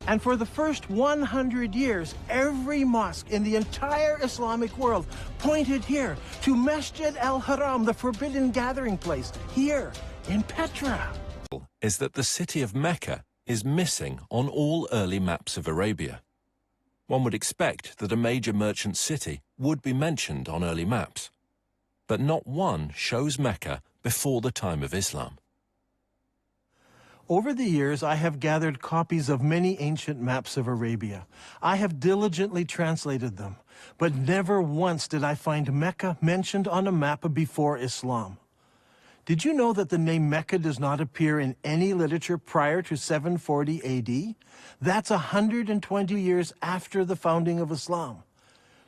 And for the first 100 years, every mosque in the entire Islamic world pointed here to Masjid al-Haram, the forbidden gathering place, here in Petra. Is that the city of Mecca is missing on all early maps of Arabia. One would expect that a major merchant city would be mentioned on early maps, but not one shows Mecca before the time of Islam. Over the years, I have gathered copies of many ancient maps of Arabia. I have diligently translated them, but never once did I find Mecca mentioned on a map before Islam. Did you know that the name Mecca does not appear in any literature prior to 740 AD? That's 120 years after the founding of Islam.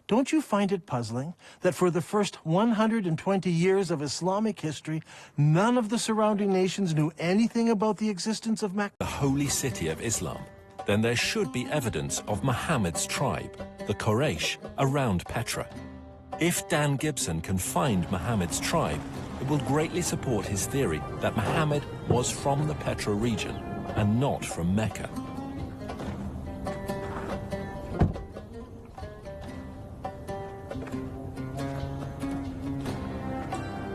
Don't you find it puzzling that for the first 120 years of Islamic history, none of the surrounding nations knew anything about the existence of Mecca? The holy city of Islam, then there should be evidence of Muhammad's tribe, the Quraysh, around Petra. If Dan Gibson can find Muhammad's tribe, it will greatly support his theory that Muhammad was from the Petra region and not from Mecca.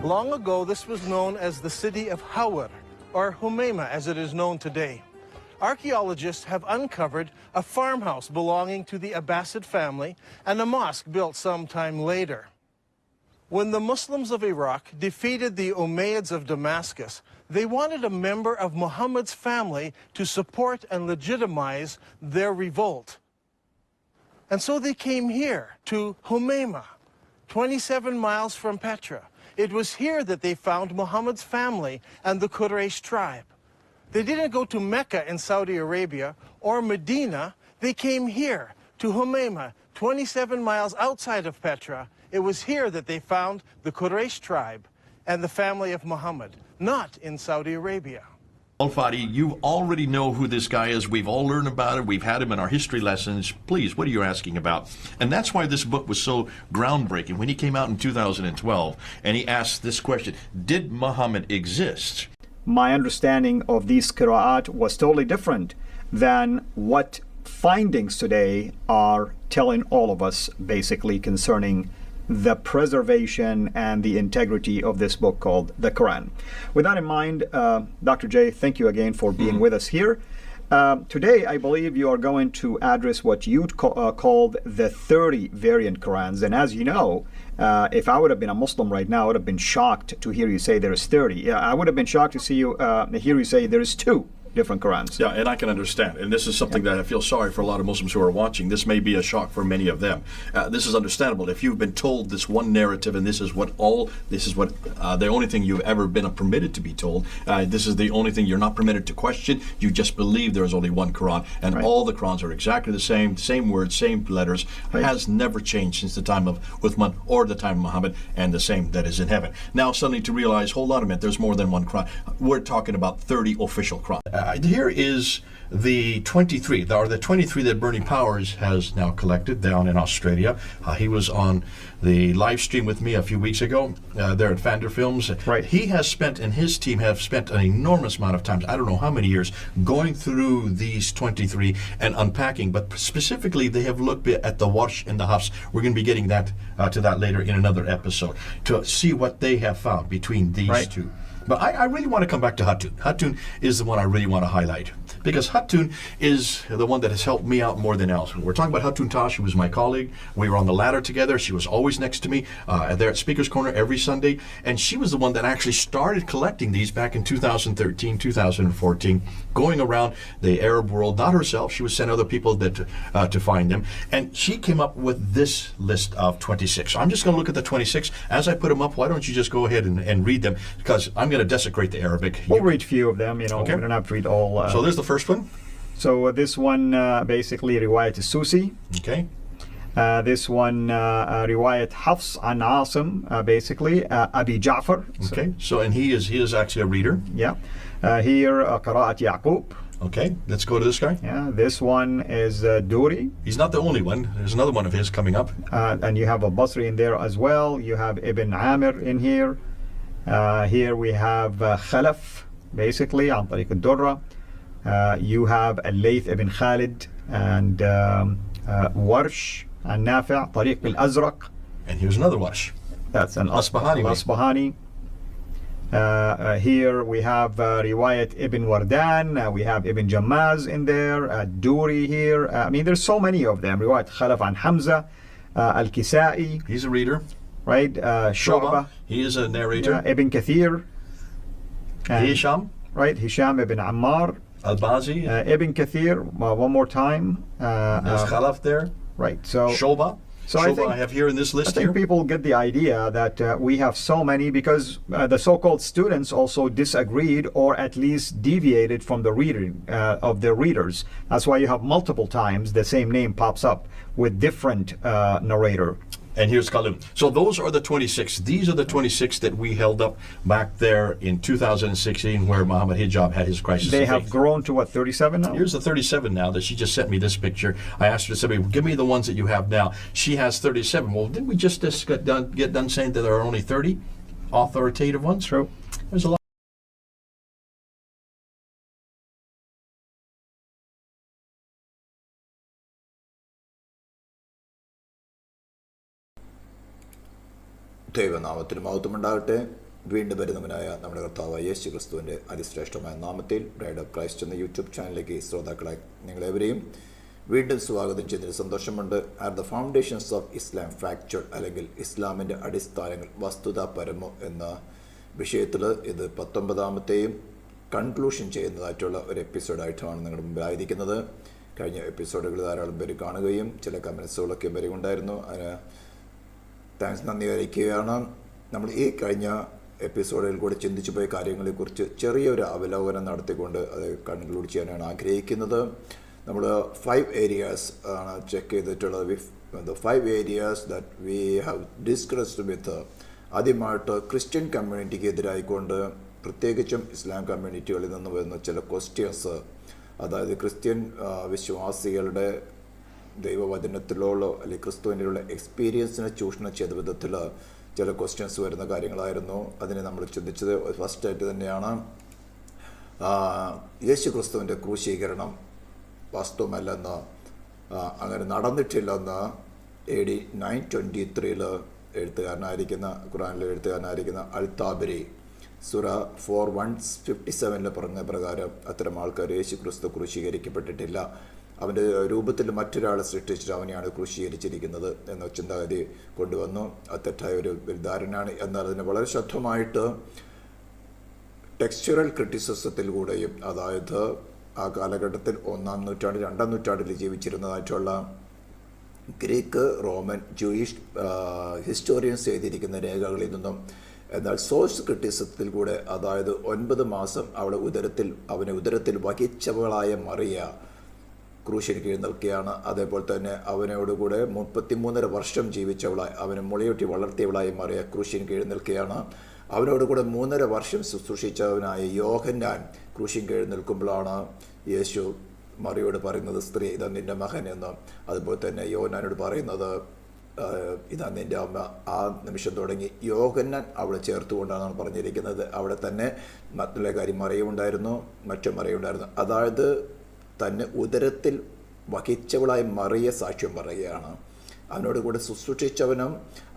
Long ago, this was known as the city of Hawar, or Humayma as it is known today. Archaeologists have uncovered a farmhouse belonging to the Abbasid family and a mosque built sometime later. When the Muslims of Iraq defeated the Umayyads of Damascus, they wanted a member of Muhammad's family to support and legitimize their revolt. And so they came here to Humayma, 27 miles from Petra. It was here that they found Muhammad's family and the Quraysh tribe. They didn't go to Mecca in Saudi Arabia or Medina. They came here to Humayma, 27 miles outside of Petra. It was here that they found the Quraysh tribe and the family of Muhammad, not in Saudi Arabia. Well, Fadi, you already know who this guy is. We've all learned about it. We've had him in our history lessons. Please, what are you asking about? And that's why this book was so groundbreaking. When he came out in 2012 and he asked this question, did Muhammad exist? My understanding of these qira'at was totally different than what findings today are telling all of us, basically, concerning the preservation and the integrity of this book called the Quran. With that in mind, Dr. J, thank you again for being with us here. Today, I believe you are going to address what you called the 30 variant Qurans. And as you know, if I would have been a Muslim right now, I would have been shocked to hear you say there is 30. Yeah, I would have been shocked to see you hear you say there is 2 different Qurans. Yeah, and I can understand. And this is something that I feel sorry for a lot of Muslims who are watching. This may be a shock for many of them. This is understandable. If you've been told this one narrative and this is what the only thing you've ever been permitted to be told, this is the only thing you're not permitted to question, you just believe there is only one Quran. And all the Qurans are exactly the same words, same letters, has never changed since the time of Uthman or the time of Muhammad, and the same that is in heaven. Now suddenly to realize, hold on a minute, there's more than one Quran. We're talking about 30 official Qurans. Here is the 23 that Bernie Powers has now collected down in Australia. He was on the live stream with me a few weeks ago there at Fander Films. Right. He has spent, and his team have spent an enormous amount of time, I don't know how many years, going through these 23 and unpacking, but specifically they have looked at the Warsh and the Hafs. We're going to be getting that to that later in another episode to see what they have found between these two. But I really want to come back to Hatun. Hatun is the one I really want to highlight, because Hatun is the one that has helped me out more than else. We're talking about Hatun Tash, who was my colleague. We were on the ladder together. She was always next to me there at Speaker's Corner every Sunday. And she was the one that actually started collecting these back in 2013, 2014, going around the Arab world. Not herself. She would send other people that to find them. And she came up with this list of 26. So I'm just going to look at the 26. As I put them up, why don't you just go ahead and read them? Because I'm going to desecrate the Arabic. We'll read a few of them, okay. We don't have to read all. So there's the first one. So this one, basically, Riwayat Susi. Okay. This one, Riwayat Hafs an Asim, basically, Abi Ja'far. Okay. So, and he is actually a reader. Yeah. Here, Qira'at Yaqub. Okay, let's go to this guy. Yeah, this one is Duri. He's not the only one. There's another one of his coming up. And you have a Basri in there as well. You have Ibn Amir in here. Here we have Khalaf, basically, عن طريق الدرة. You have Al-Layth ibn Khalid and Warsh and Nafi', Tariq al-Azraq. And here's another Warsh. That's an Asbahani. Asbahani. Here we have Riwayat Ibn Wardan, we have Ibn Jammaz in there, Duri here. I mean, there's so many of them. Riwayat Khalaf an Hamza, Al-Kisa'i. He's a reader. Right? Shu'bah. He is a narrator. Ibn Kathir. Hisham. Right? Hisham ibn Ammar. Al-Bazi. Ibn Kathir, one more time. There's Khalaf there. Right. So Shu'bah. So I have here in this list I think people get the idea that we have so many because the so-called students also disagreed or at least deviated from the reading of their readers. That's why you have multiple times the same name pops up with different narrator. And here's Qalun. So those are the 26. These are the 26 that we held up back there in 2016 where Muhammad Hijab had his crisis. They have grown to what, 37 now? Here's the 37 now that she just sent me this picture. I asked her to say, give me the ones that you have now. She has 37. Well, didn't we just get done saying that there are only 30 authoritative ones? True. There's a lot. ദൈവനാമത്തിന് മഹത്വമുണ്ടാകട്ടെ. വീണ്ടും വരുന്നവനായ നമ്മുടെ കർത്താവായ യേശു ക്രിസ്തുവിൻ്റെ അതിശ്രേഷ്ഠമായ നാമത്തിൽ bride of Christ എന്ന YouTube ചാനലിലേക്ക് ശ്രോതാക്കളെ നിങ്ങളേവരെയും വീണ്ടും സ്വാഗതം ചെയ്യുന്നതിൽ സന്തോഷമുണ്ട്. Are the foundations of Islam fractured, അല്ലെങ്കിൽ ഇസ്ലാമിൻ്റെ അടിസ്ഥാനങ്ങൾ വസ്തുതാപരമോ എന്ന വിഷയത്തിൽ ഇത് 19ാമത്തെയും കൺക്ലൂഷൻ ചെയ്യുന്നതായിട്ടുള്ള ഒരു എപ്പിസോഡായിട്ടാണ് നിങ്ങളുടെ മുമ്പിലായിരിക്കുന്നത്. കഴിഞ്ഞ എപ്പിസോഡുകൾ ധാരാളം പേര് കാണുകയും ചില കമൻസുകളൊക്കെ വരെയുണ്ടായിരുന്നു. അതിന് താങ്ക്സ്, നന്ദി അറിയിക്കുകയാണ്. നമ്മൾ ഈ കഴിഞ്ഞ എപ്പിസോഡിൽ കൂടെ ചിന്തിച്ചു പോയ കാര്യങ്ങളെക്കുറിച്ച് ചെറിയൊരു അവലോകനം നടത്തിക്കൊണ്ട് അത് കൺക്ലൂഡ് ചെയ്യാനാണ് ആഗ്രഹിക്കുന്നത്. നമ്മൾ 5 areas ആണ് ചെക്ക് ചെയ്തിട്ടുള്ളത്. the 5 areas that we have discussed with ആദ്യമായിട്ട് ക്രിസ്ത്യൻ കമ്മ്യൂണിറ്റിക്ക് എതിരായിക്കൊണ്ട് പ്രത്യേകിച്ചും ഇസ്ലാം കമ്മ്യൂണിറ്റികളിൽ നിന്ന് വരുന്ന ചില ക്വസ്റ്റ്യൻസ്, അതായത് ക്രിസ്ത്യൻ വിശ്വാസികളുടെ ദൈവവചനത്തിലുള്ള അല്ലെങ്കിൽ ക്രിസ്തുവിനുള്ള എക്സ്പീരിയൻസിനെ ചൂഷണം ചെയ്ത വിധത്തിൽ ചില ക്വസ്റ്റ്യൻസ് വരുന്ന കാര്യങ്ങളായിരുന്നു. അതിനെ നമ്മൾ ചിന്തിച്ചത് ഫസ്റ്റായിട്ട് തന്നെയാണ് യേശു ക്രിസ്തുവിൻ്റെ ക്രൂശീകരണം വാസ്തവമല്ലെന്ന്, അങ്ങനെ നടന്നിട്ടില്ലെന്ന് AD 923 എഴുത്തുകാരനായിരിക്കുന്ന ഖുർആനിലെ എഴുത്തുകാരനായിരിക്കുന്ന അൽ-താബരി സൂറ 4:157 പറഞ്ഞ പ്രകാരം അത്തരം ആൾക്കാർ യേശു ക്രിസ്തു ക്രൂശീകരിക്കപ്പെട്ടിട്ടില്ല, അവൻ്റെ രൂപത്തിൽ മറ്റൊരാളെ സൃഷ്ടിച്ചിട്ട് അവനെയാണ് ക്രൂശീകരിച്ചിരിക്കുന്നത് എന്ന ചിന്താഗതി കൊണ്ടുവന്നു. അത് തെറ്റായ ഒരു ധാരണയാണ്. എന്നാൽ അതിനെ വളരെ ശക്തമായിട്ട് ടെക്സ്ചറൽ ക്രിറ്റിസിസത്തിലൂടെയും, അതായത് ആ കാലഘട്ടത്തിൽ 1-ാം നൂറ്റാണ്ട് 2-ാം നൂറ്റാണ്ടിൽ ജീവിച്ചിരുന്നതായിട്ടുള്ള ഗ്രീക്ക്, റോമൻ, ജൂയിഷ് ഹിസ്റ്റോറിയൻസ് എഴുതിയിരിക്കുന്ന രേഖകളിൽ നിന്നും, എന്നാൽ സോഴ്സ് ക്രിറ്റിസിസത്തിൽ കൂടെ, അതായത് 9 മാസം അവനെ ഉദരത്തിൽ വഹിച്ചവളായ മറിയ ക്രൂശിന് കീഴ് നിൽക്കുകയാണ്. അതേപോലെ തന്നെ അവനോടുകൂടെ 33.5 വർഷം ജീവിച്ചവളായി, അവനെ മുളയൊട്ടി വളർത്തിയവളായി മറിയ ക്രൂശിന് കീഴ് നിൽക്കുകയാണ്. അവനോടുകൂടെ 3.5 വർഷം ശുശ്രൂഷിച്ചവനായ യോഹന്നാൻ ക്രൂശിന് കീഴ് നിൽക്കുമ്പോഴാണ് യേശു മറിയോട് പറയുന്നത്, സ്ത്രീ ഇതാ നിൻ്റെ മകൻ എന്ന്. അതുപോലെ തന്നെ യോഹന്നാനോട് പറയുന്നത്, ഇതാ നിൻ്റെ അമ്മ. ആ നിമിഷം തുടങ്ങി യോഹന്നാൻ അവളെ ചേർത്തുകൊണ്ടാണ് പറഞ്ഞിരിക്കുന്നത്. അവിടെ തന്നെ മറ്റുള്ള കാര്യം മറിയുണ്ടായിരുന്നു, മറ്റു മറിയുണ്ടായിരുന്നു. അതായത് തന്നെ ഉദരത്തിൽ വഹിച്ചവളായി മറിയ സാക്ഷ്യം പറയുകയാണ്. അവനോട് കൂടെ ശുശ്രൂഷിച്ചവനും,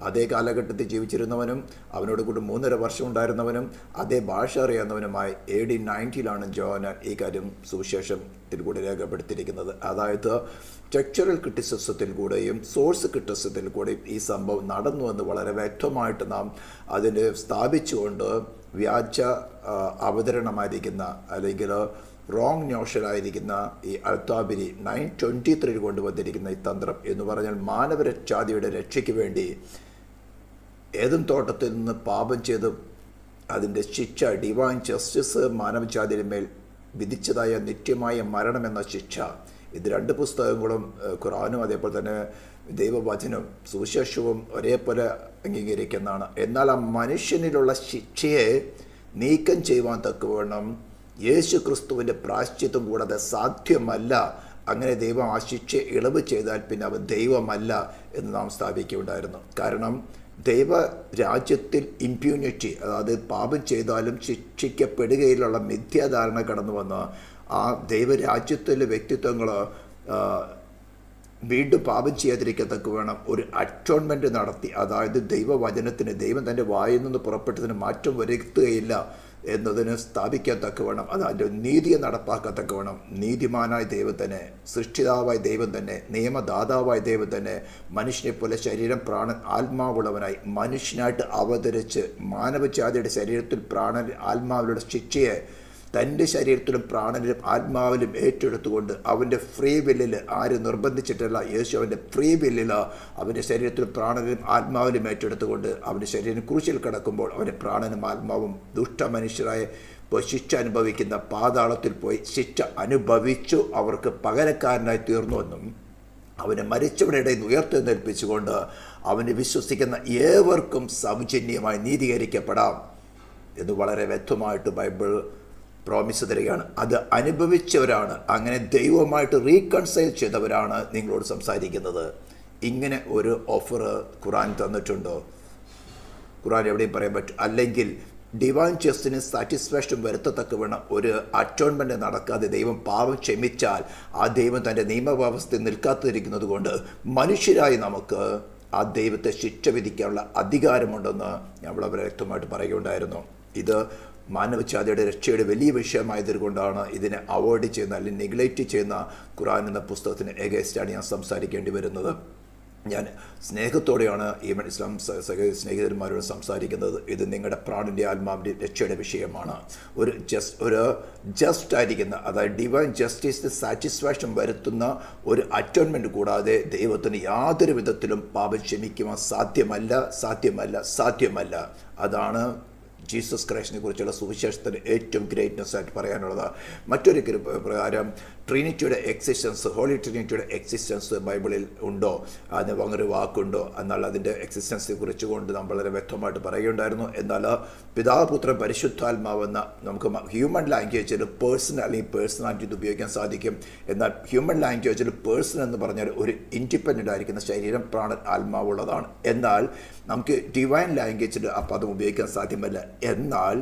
അതേ കാലഘട്ടത്തിൽ ജീവിച്ചിരുന്നവനും, അവനോട് കൂടെ 3.5 വർഷം ഉണ്ടായിരുന്നവനും, അതേ ഭാഷ അറിയാവുന്നവനുമായി AD 90 ജോഹന്നാൻ ഈ കാര്യം സുവിശേഷത്തിൽ കൂടെ രേഖപ്പെടുത്തിയിരിക്കുന്നത്. അതായത് ടെക്സ്ചറൽ ക്രിറ്റിസിസത്തിൽ കൂടെയും സോഴ്സ് ക്രിറ്റിസിസത്തിൽ കൂടെയും ഈ സംഭവം നടന്നു എന്ന് വളരെ വ്യക്തമായിട്ട് നാം അതിനെ സ്ഥാപിച്ചുകൊണ്ട് വ്യാജ അവതരണമായിരിക്കുന്ന അല്ലെങ്കിൽ റോങ് നോഷനായിരിക്കുന്ന ഈ അൽ-താബരി 923 കൊണ്ടുവന്നിരിക്കുന്ന ഈ തന്ത്രം എന്ന് പറഞ്ഞാൽ മാനവജാതിയുടെ രക്ഷയ്ക്ക് വേണ്ടി ഏതും തോട്ടത്തിൽ നിന്ന് പാപം ചെയ്ത് അതിൻ്റെ ശിക്ഷ, ഡിവൈൻ ജസ്റ്റിസ് മാനവജാതിയുടെ മേൽ വിധിച്ചതായ നിത്യമായ മരണമെന്ന ശിക്ഷ, ഇത് 2 പുസ്തകങ്ങളും ഖുർആനും അതേപോലെ തന്നെ ദൈവവചനവും സുവിശേഷവും ഒരേപോലെ അംഗീകരിക്കുന്നതാണ്. എന്നാൽ ആ മനുഷ്യനിലുള്ള ശിക്ഷയെ നീക്കം ചെയ്യുവാൻ തക്കവണ്ണം യേശു ക്രിസ്തുവിൻ്റെ പ്രായശ്ചിത്തം കൂടാതെ സാധ്യമല്ല. അങ്ങനെ ദൈവം ആ ശിക്ഷ ഇളവ് ചെയ്താൽ പിന്നെ അവൻ ദൈവമല്ല എന്ന് നാം സ്ഥാപിക്കുകയുണ്ടായിരുന്നു. കാരണം ദൈവരാജ്യത്തിൽ ഇമ്പ്യൂണിറ്റി, അതായത് പാപം ചെയ്താലും ശിക്ഷിക്കപ്പെടുകയിലുള്ള മിഥ്യാധാരണ കടന്നു വന്ന് ആ ദൈവരാജ്യത്തിലെ വ്യക്തിത്വങ്ങൾ വീണ്ടും പാപം ചെയ്യാതിരിക്കത്തക്ക വേണം ഒരു അറ്റോൺമെൻറ്റ് നടത്തി, അതായത് ദൈവവചനത്തിന് ദൈവം തൻ്റെ വായിൽ നിന്ന് പുറപ്പെട്ടതിന് മാറ്റം വരുത്തുകയില്ല എന്നതിന് സ്ഥാപിക്കാൻ തക്കവണ്ണം, അത് അതിൻ്റെ നീതിയെ നടപ്പാക്കത്തക്കവണ്ണം നീതിമാനായ ദൈവം തന്നെ, സൃഷ്ടിതാവായ ദൈവം തന്നെ, നിയമദാതാവായ ദൈവം തന്നെ മനുഷ്യനെ പോലെ ശരീരം പ്രാണൻ ആത്മാവുള്ളവനായി മനുഷ്യനായിട്ട് അവതരിച്ച് മാനവജാതിയുടെ ശരീരത്തിൽ പ്രാണൻ ആത്മാവിലുള്ള ശിക്ഷയെ തൻ്റെ ശരീരത്തിലും പ്രാണനിലും ആത്മാവിലും ഏറ്റെടുത്തുകൊണ്ട് അവൻ്റെ ഫ്രീ വില്ലിൽ, ആരും നിർബന്ധിച്ചിട്ടല്ല, യേശു അവൻ്റെ ഫ്രീ വില്ലിൽ അവൻ്റെ ശരീരത്തിലും പ്രാണനിലും ആത്മാവിലും ഏറ്റെടുത്തുകൊണ്ട് അവൻ്റെ ശരീരം ക്രൂശിൽ കിടക്കുമ്പോൾ അവൻ്റെ പ്രാണനും ആത്മാവും ദുഷ്ടമനുഷ്യരായ ശിക്ഷ അനുഭവിക്കുന്ന പാതാളത്തിൽ പോയി ശിക്ഷ അനുഭവിച്ചു അവർക്ക് പകരക്കാരനായി തീർന്നുവെന്നും അവനെ മരിച്ചവരുടെ ഇടയിൽ നിന്ന് ഉയർത്തെഴുന്നേൽപ്പിച്ചുകൊണ്ട് അവനെ വിശ്വസിക്കുന്ന ഏവർക്കും സൗജന്യമായി നീതീകരിക്കപ്പെടാം എന്ന് വളരെ വ്യക്തമായിട്ട് ബൈബിൾ പ്രോമിസ് തരികയാണ്. അത് അനുഭവിച്ചവരാണ്, അങ്ങനെ ദൈവവുമായിട്ട് റീകൺസൈൽ ചെയ്തവരാണ് നിങ്ങളോട് സംസാരിക്കുന്നത്. ഇങ്ങനെ ഒരു ഓഫർ ഖുർആൻ തന്നിട്ടുണ്ടോ? ഖുർആൻ എവിടെയും പറയാൻ പറ്റും. അല്ലെങ്കിൽ ഡിവൈൻ ജസ്റ്റിന് സാറ്റിസ്ഫാക്ഷൻ വരുത്തത്തക്ക വേണം ഒരു അറ്റോൺമെൻറ്റ് നടക്കാതെ ദൈവം പാപം ക്ഷമിച്ചാൽ ആ ദൈവം തൻ്റെ നിയമവ്യവസ്ഥയിൽ നിൽക്കാത്തിരിക്കുന്നത് കൊണ്ട് മനുഷ്യരായി നമുക്ക് ആ ദൈവത്തെ ശിക്ഷ വിധിക്കാനുള്ള അധികാരമുണ്ടെന്ന് ഞാൻ വളരെ വ്യക്തമായിട്ട് പറയുകയുണ്ടായിരുന്നു. ഇത് മാനവജാതിയുടെ രക്ഷയുടെ വലിയ വിഷയമായതുകൊണ്ടാണ് ഇതിനെ അവോയ്ഡ് ചെയ്യുന്ന അല്ലെങ്കിൽ നെഗ്ലക്റ്റ് ചെയ്യുന്ന ഖുർആൻ എന്ന പുസ്തകത്തിന് എഗൈൻസ്റ്റാണ് ഞാൻ സംസാരിക്കേണ്ടി വരുന്നത്. ഞാൻ സ്നേഹത്തോടെയാണ് ഈ ഇസ്ലാം സ്നേഹിതന്മാരോട് സംസാരിക്കുന്നത്. ഇത് നിങ്ങളുടെ പ്രാണിൻ്റെ ആത്മാവിൻ്റെ രക്ഷയുടെ വിഷയമാണ്. ഒരു ജസ്റ്റ് ആയിരിക്കുന്ന, അതായത് ഡിവൈൻ ജസ്റ്റിസിന് സാറ്റിസ്ഫാക്ഷൻ വരുത്തുന്ന ഒരു അറ്റോൺമെൻറ്റ് കൂടാതെ ദൈവത്തിന് യാതൊരു വിധത്തിലും പാപം ക്ഷമിക്കുവാൻ സാധ്യമല്ല. അതാണ് ജീസസ് ക്രൈസ്റ്റിനെ കുറിച്ചുള്ള സുവിശേഷത്തിന് ഏറ്റവും ഗ്രേറ്റ്നെസ് ആയിട്ട് പറയാനുള്ളത്. മറ്റൊരു പ്രകാരം ട്രിനിറ്റിയുടെ എക്സിസ്റ്റൻസ്, ഹോളി ട്രിനിറ്റിയുടെ എക്സിസ്റ്റൻസ് ബൈബിളിൽ ഉണ്ടോ, അതിന് അങ്ങനെ വാക്കുണ്ടോ എന്നാൽ അതിൻ്റെ എക്സിസ്റ്റൻസിനെ കുറിച്ച് കൊണ്ട് നാം വളരെ വ്യക്തമായിട്ട് പറയുകയുണ്ടായിരുന്നു. എന്നാൽ പിതാവ് പുത്രൻ പരിശുദ്ധാത്മാവെന്ന നമുക്ക് ഹ്യൂമൻ ലാംഗ്വേജിൽ പേഴ്സൺ അല്ലെങ്കിൽ പേഴ്സണാലിറ്റി ഇത് ഉപയോഗിക്കാൻ സാധിക്കും. എന്നാൽ ഹ്യൂമൻ ലാംഗ്വേജിൽ പേഴ്സൺ എന്ന് പറഞ്ഞാൽ ഒരു ഇൻഡിപെൻഡൻ്റ് ആയിരിക്കുന്ന ശരീരം പ്രാണൻ ആത്മാവുള്ളതാണ്. എന്നാൽ നമുക്ക് ഡിവൈൻ ലാംഗ്വേജിൽ ആ പദം ഉപയോഗിക്കാൻ സാധ്യമല്ല. എന്നാൽ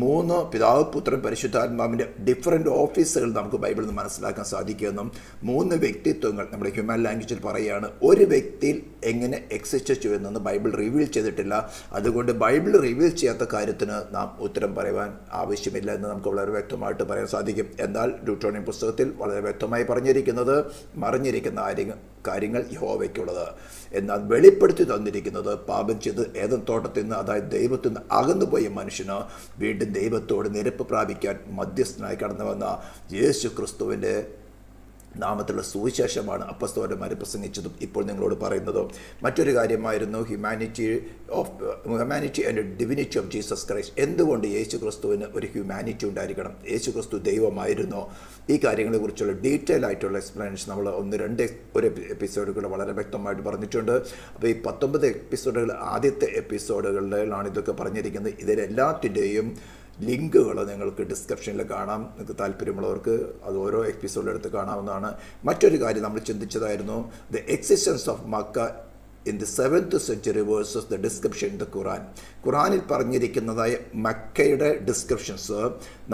മൂന്ന് പിതാവ് പുത്രൻ പരിശുദ്ധാത്മാവിൻ്റെ ഡിഫറെൻറ്റ് ഓഫീസുകൾ നമുക്ക് ബൈബിളിൽ നിന്ന് മനസ്സിലാക്കാൻ സാധിക്കുമെന്നും മൂന്ന് വ്യക്തിത്വങ്ങൾ നമ്മുടെ ഹ്യൂമൻ ലാംഗ്വേജിൽ പറയുകയാണ്. ഒരു വ്യക്തിയിൽ എങ്ങനെ എക്സിസ്റ്റ് ചെയ്യുമെന്നൊന്നും ബൈബിൾ റിവീൽ ചെയ്തിട്ടില്ല. അതുകൊണ്ട് ബൈബിൾ റിവീൽ ചെയ്യാത്ത കാര്യത്തിന് നാം ഉത്തരം പറയുവാൻ ആവശ്യമില്ല എന്ന് നമുക്ക് വളരെ വ്യക്തമായിട്ട് പറയാൻ സാധിക്കും. എന്നാൽ ഡ്യൂട്ടോണിയം പുസ്തകത്തിൽ വളരെ വ്യക്തമായി പറഞ്ഞിരിക്കുന്നത് മറിഞ്ഞിരിക്കുന്ന കാര്യങ്ങൾ യഹോവയ്ക്കുള്ളത്, എന്നാൽ വെളിപ്പെടുത്തി തന്നിരിക്കുന്നത് പാപം ചെയ്ത് ഏദൻ തോട്ടത്തിൽ നിന്ന്, അതായത് ദൈവത്തിൽ നിന്ന് അകന്നുപോയ മനുഷ്യന് വീണ്ടും ദൈവത്തോട് നിരപ്പ് പ്രാപിക്കാൻ മധ്യസ്ഥനായി കടന്നു വന്ന യേശു ക്രിസ്തുവിൻ്റെ നാമത്തിലുള്ള സുവിശേഷമാണ് അപ്പസ്തലന്മാർ പ്രസംഗിച്ചതും ഇപ്പോൾ നിങ്ങളോട് പറയുന്നതും. മറ്റൊരു കാര്യമായിരുന്നു humanity and divinity of Jesus Christ. എന്തുകൊണ്ട് യേശു ക്രിസ്തുവിന് ഒരു ഹ്യൂമാനിറ്റി ഉണ്ടായിരിക്കണം? യേശു ക്രിസ്തു ദൈവമായിരുന്നോ? ഈ കാര്യങ്ങളെക്കുറിച്ചുള്ള ഡീറ്റെയിൽ ആയിട്ടുള്ള എക്സ്പ്ലനേഷൻ നമ്മൾ ഒരു എപ്പിസോഡുകൾ വളരെ വ്യക്തമായിട്ട് പറഞ്ഞിട്ടുണ്ട്. അപ്പോൾ ഈ 19 എപ്പിസോഡുകൾ ആദ്യത്തെ എപ്പിസോഡുകളിലാണ് ഇതൊക്കെ പറഞ്ഞിരിക്കുന്നത്. ഇതിലെല്ലാത്തിൻ്റെയും ലിങ്കുകൾ നിങ്ങൾക്ക് ഡിസ്ക്രിപ്ഷനിൽ കാണാം. നിങ്ങൾക്ക് താല്പര്യമുള്ളവർക്ക് അത് ഓരോ എപ്പിസോഡിലെടുത്ത് കാണാവുന്നതാണ്. മറ്റൊരു കാര്യം നമ്മൾ ചിന്തിച്ചതായിരുന്നു the existence of Mecca in the 7th century versus the description in the Quran. ഖുറാനിൽ പറഞ്ഞിരിക്കുന്നതായ മക്കയുടെ ഡിസ്ക്രിപ്ഷൻസ്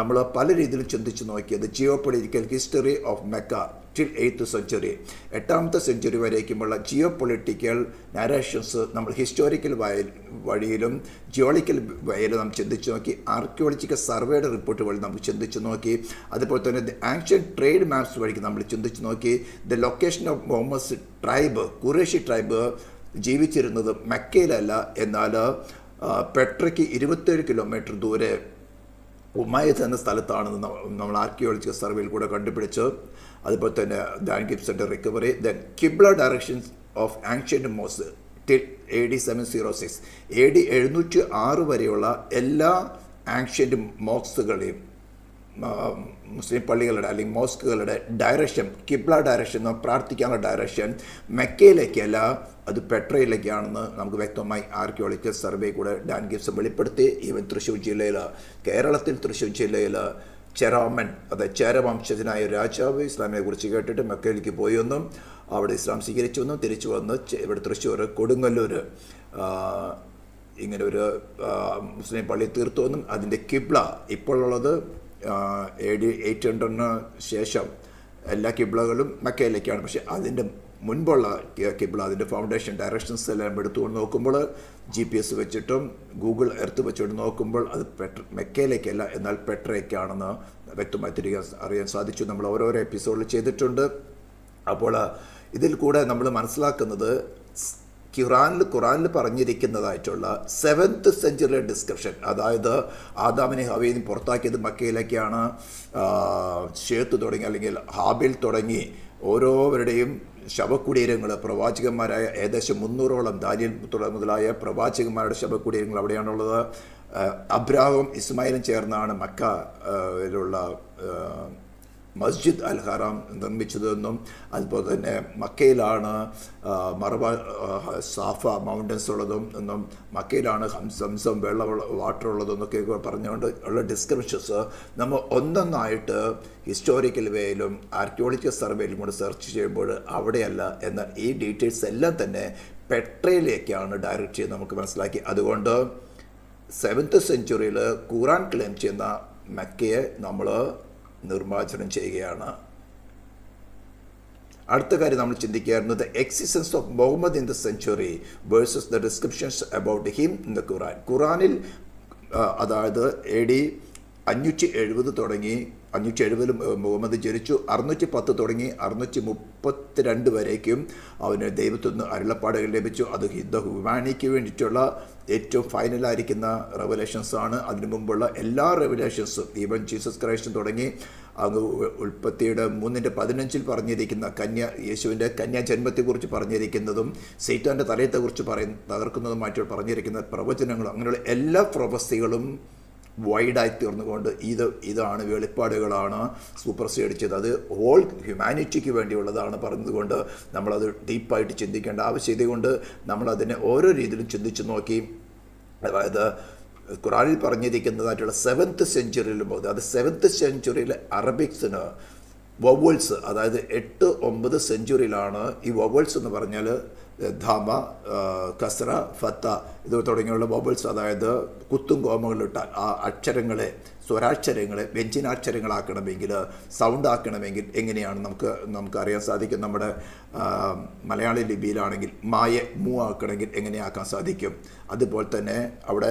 നമ്മൾ പല രീതിയിലും ചിന്തിച്ച് നോക്കിയത് geo political history of Mecca till 8th century, 8th century വരേക്കുമുള്ള ജിയോ പൊളിറ്റിക്കൽ നരേഷൻസ് നമ്മൾ ഹിസ്റ്റോറിക്കൽ വഴിയിലും ജിയോളിക്കൽ വഴിയിലും നാം ചിന്തിച്ച് നോക്കി. ആർക്കിയോളജിക്കൽ സർവേയുടെ റിപ്പോർട്ട് വഴി നമ്മൾ ചിന്തിച്ച് നോക്കി. അതുപോലെ തന്നെ ദി ആൻഷ്യൻ ട്രേഡ് മാപ്സ് വഴിക്ക് നമ്മൾ ചിന്തിച്ച് നോക്കി. The location of Muhammad tribe, Quraishi tribe ജീവിച്ചിരുന്നത് മക്കയിലല്ല, എന്നാൽ പെട്രയ്ക്ക് 27 കിലോമീറ്റർ ദൂരെ ഉമയ്യദ് എന്ന സ്ഥലത്താണെന്ന് നമ്മൾ ആർക്കിയോളജിക്കൽ സർവേയിൽ കൂടെ കണ്ടുപിടിച്ച്. അതുപോലെ തന്നെ ഡാൻ ഗിബ്സന്റെ recovery. Then qibla directions of ancient mosque till AD 706, AD 706 വരെയുള്ള എല്ലാ ആൻഷ്യന്റ് മോസ്കുകളെയും മുസ്ലിം പള്ളികളുടെ അല്ലെങ്കിൽ മോസ്കുകളുടെ ഡയറക്ഷൻ, കിബ്ല ഡയറക്ഷൻ, പ്രാർത്ഥിക്കാനുള്ള ഡയറക്ഷൻ മെക്കയിലേക്കല്ല, അത് പെട്രയിലേക്കാണെന്ന് നമുക്ക് വ്യക്തമായി ആർക്കിയോളജിക്കൽ സർവേ കൂടെ ഡാൻ ഗിബ്സൺ വെളിപ്പെടുത്തി. ഈവൻ തൃശ്ശൂർ ജില്ലയിൽ, കേരളത്തിൽ തൃശ്ശൂർ ജില്ലയിൽ ചെറാമൻ, അതായത് ചേരവംശജനായ രാജാവ് ഇസ്ലാമിനെ കുറിച്ച് കേട്ടിട്ട് മക്കയിലേക്ക് പോയെന്നും അവിടെ ഇസ്ലാം സ്വീകരിച്ചുവെന്നും തിരിച്ചു വന്ന് ഇവിടെ തൃശ്ശൂർ കൊടുങ്ങല്ലൂർ ഇങ്ങനെ ഒരു മുസ്ലിം പള്ളി തീർത്തുവെന്നും അതിൻ്റെ കിബ്ല ഇപ്പോഴുള്ളത് AD 800 ശേഷം എല്ലാ കിബ്ലകളും മക്കയിലേക്കാണ്. പക്ഷേ അതിൻ്റെ മുൻപുള്ള കിബ്ല, അതിൻ്റെ ഫൗണ്ടേഷൻ ഡയറക്ഷൻസ് എല്ലാം എടുത്തുകൊണ്ട് നോക്കുമ്പോൾ GPS വെച്ചിട്ടും ഗൂഗിൾ എർത്ത് വെച്ചുകൊണ്ട് നോക്കുമ്പോൾ അത് മെക്കയിലേക്കല്ല, എന്നാൽ പെട്രയ്ക്കാണെന്ന് വ്യക്തമായി അറിയാൻ സാധിച്ചു. നമ്മൾ ഓരോരോ എപ്പിസോഡിൽ ചെയ്തിട്ടുണ്ട്. അപ്പോൾ ഇതിൽ കൂടെ നമ്മൾ മനസ്സിലാക്കുന്നത് ഖുറാനിൽ പറഞ്ഞിരിക്കുന്നതായിട്ടുള്ള 7th സെഞ്ച്വറി ഡിസ്ക്രിപ്ഷൻ, അതായത് ആദാമിനെ ഹവ്വയും പുറത്താക്കിയത് മക്കയിലേക്കാണ്. ഷേത്ത് തുടങ്ങി അല്ലെങ്കിൽ ഹാബിൽ തുടങ്ങി ഓരോരുടെയും ശവകുടീരങ്ങൾ, പ്രവാചകന്മാരായ ഏകദേശം 300ഓളം ദാനിയേൽ മുതലായ പ്രവാചകന്മാരുടെ ശവകുടീരങ്ങൾ അവിടെയാണുള്ളത്. അബ്രാഹും ഇസ്മായിലും ചേർന്നാണ് മക്കയിലുള്ള മസ്ജിദ് അൽ ഹറാം നിർമ്മിച്ചതെന്നും അതുപോലെ തന്നെ മക്കയിലാണ് സാഫ മൗണ്ടൻസ് ഉള്ളതും എന്നും മക്കയിലാണ് സംസം വാട്ടർ ഉള്ളതെന്നൊക്കെ പറഞ്ഞുകൊണ്ട് ഉള്ള ഡിസ്ക്രിപ്ഷൻസ് നമ്മൾ ഒന്നൊന്നായിട്ട് ഹിസ്റ്റോറിക്കൽ വേയിലും ആർക്കിയോളജിക്കൽ സർവേയിലും കൂടെ സെർച്ച് ചെയ്യുമ്പോൾ അവിടെയല്ല. എന്നാൽ ഈ ഡീറ്റെയിൽസ് എല്ലാം തന്നെ പെട്രയിലേക്കാണ് ഡയറക്റ്റ് ചെയ്ത് നമുക്ക് മനസ്സിലാക്കി. അതുകൊണ്ട് 7th സെഞ്ച്വറിയിൽ ഖുറാൻ ക്ലെയിം ചെയ്യുന്ന മക്കയെ നമ്മൾ നിർമ്മാർജ്ജനം ചെയ്യുകയാണ്. അടുത്ത കാര്യം നമ്മൾ ചിന്തിക്കുകയായിരുന്നു the existence of Muhammad in the century versus the descriptions about him in the Quran. ഖുറാനിൽ അതായത് AD 570 തുടങ്ങി 570 മുഹമ്മദ് ജനിച്ചു. 610 തുടങ്ങി 632 വരേക്കും അവന് ദൈവത്തിൽ നിന്ന് അരുളപ്പാടുകൾ ലഭിച്ചു. അത് ഹ്യൂമാനിറ്റിക്ക് വേണ്ടിയിട്ടുള്ള ഏറ്റവും ഫൈനലായിരിക്കുന്ന റെവലേഷൻസ് ആണ്. അതിനു മുമ്പുള്ള എല്ലാ റെവലേഷൻസും ഈവൻ ജീസസ് ക്രൈസ്റ്റ് തുടങ്ങി അങ്ങ് ഉൽപ്പത്തിയുടെ 3:15 പറഞ്ഞിരിക്കുന്ന യേശുവിൻ്റെ കന്യാജന്മത്തെക്കുറിച്ച് പറഞ്ഞിരിക്കുന്നതും സൈത്താൻ്റെ തലയത്തെക്കുറിച്ച് തകർക്കുന്നതുമായിട്ട് പറഞ്ഞിരിക്കുന്ന പ്രവചനങ്ങളും അങ്ങനെയുള്ള എല്ലാ പ്രൊഫസികളും വൈഡായി തീർന്നുകൊണ്ട് ഇതാണ് വെളിപ്പാടുകളാണ് സൂപ്പർസൈഡ് ചെയ്തത്, അത് ഹോൾ ഹ്യൂമാനിറ്റിക്ക് വേണ്ടിയുള്ളതാണ് പറഞ്ഞതുകൊണ്ട് നമ്മളത് ഡീപ്പായിട്ട് ചിന്തിക്കേണ്ട ആവശ്യകത കൊണ്ട് നമ്മളതിനെ ഓരോ രീതിയിലും ചിന്തിച്ച് നോക്കി. അതായത് ഖുറാനിൽ പറഞ്ഞിരിക്കുന്നതായിട്ടുള്ള 7th സെഞ്ച്വറിയിൽ പോകുന്നത്, അത് 7th സെഞ്ച്വറിയിലെ അറബിക്സിന് വൊവൽസ്, അതായത് 8-9 സെഞ്ച്വറിയിലാണ് ഈ വൊവൽസ് എന്ന് പറഞ്ഞാൽ ധാമ, കസ്ര, ഫത്ത ഇത് തുടങ്ങിയുള്ള വൊവൽസ്, അതായത് കുത്തും കോമകളിട്ടാൽ ആ അക്ഷരങ്ങളെ സ്വരാക്ഷരങ്ങളെ വ്യഞ്ജനാക്ഷരങ്ങളാക്കണമെങ്കിൽ സൗണ്ട് ആക്കണമെങ്കിൽ എങ്ങനെയാണ് നമുക്ക് അറിയാൻ സാധിക്കും. നമ്മുടെ മലയാള ലിപിയിലാണെങ്കിൽ മായ മൂ ആക്കണമെങ്കിൽ എങ്ങനെയാക്കാൻ സാധിക്കും. അതുപോലെ തന്നെ അവിടെ